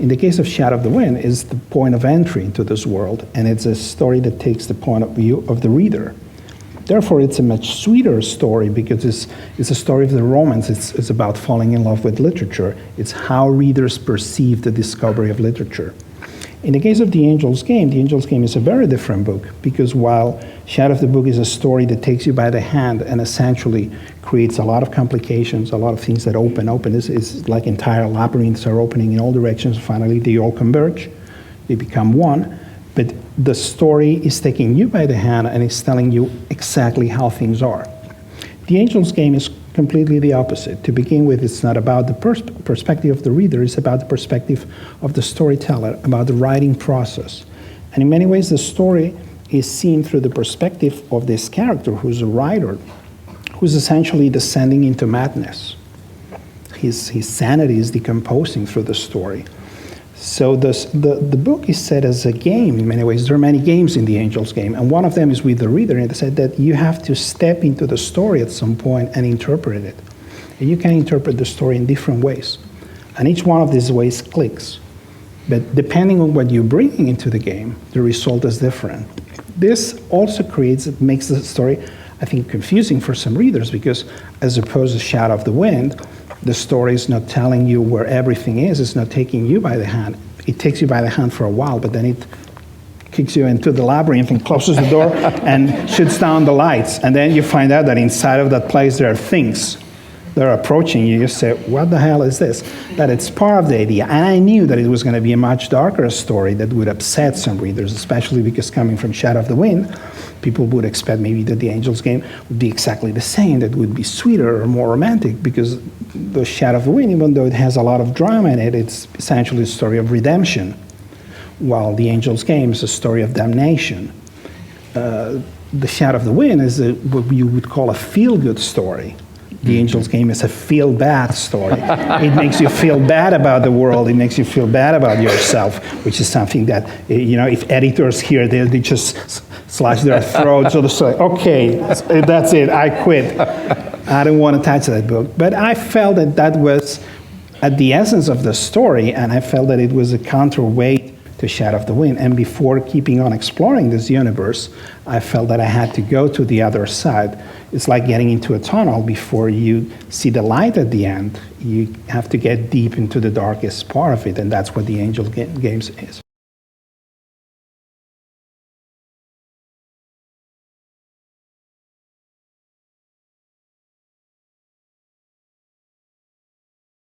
In the case of Shadow of the Wind, is the point of entry into this world, and it's a story that takes the point of view of the reader. Therefore, it's a much sweeter story because it's a story of the romance. It's about falling in love with literature. It's how readers perceive the discovery of literature. In the case of The Angel's Game is a very different book because while Shadow of the Book is a story that takes you by the hand and essentially creates a lot of complications, a lot of things that open. It's like entire labyrinths are opening in all directions. Finally, they all converge. They become one. But the story is taking you by the hand and is telling you exactly how things are. The Angel's Game is completely the opposite. To begin with, it's not about the perspective of the reader, it's about the perspective of the storyteller, about the writing process. And in many ways, the story is seen through the perspective of this character who's a writer, who's essentially descending into madness. His sanity is decomposing through the story. So the book is set as a game in many ways. There are many games in The Angel's Game, and one of them is with the reader, and it said that you have to step into the story at some point and interpret it. And you can interpret the story in different ways. And each one of these ways clicks. But depending on what you're bringing into the game, the result is different. This also makes the story, I think, confusing for some readers because as opposed to Shadow of the Wind, the story is not telling you where everything is. It's not taking you by the hand. It takes you by the hand for a while, but then it kicks you into the labyrinth and closes the door and shuts down the lights. And then you find out that inside of that place there are things that are approaching you. You say, what the hell is this? That it's part of the idea. And I knew that it was going to be a much darker story that would upset some readers, especially because coming from Shadow of the Wind, people would expect maybe that The Angel's Game would be exactly the same, that would be sweeter or more romantic, because the Shadow of the Wind, even though it has a lot of drama in it, it's essentially a story of redemption, while The Angel's Game is a story of damnation. The Shadow of the Wind is what you would call a feel-good story. The Angel's Game is a feel-bad story. It makes you feel bad about the world. It makes you feel bad about yourself, which is something that, if editors hear, they just slash their throats or say, okay, that's it, I quit. I don't want to touch that book. But I felt that was at the essence of the story, and I felt that it was a counterweight to Shadow of the Wind. And before keeping on exploring this universe, I felt that I had to go to the other side. It's like getting into a tunnel. Before you see the light at the end, you have to get deep into the darkest part of it, and that's what The Angel Games is.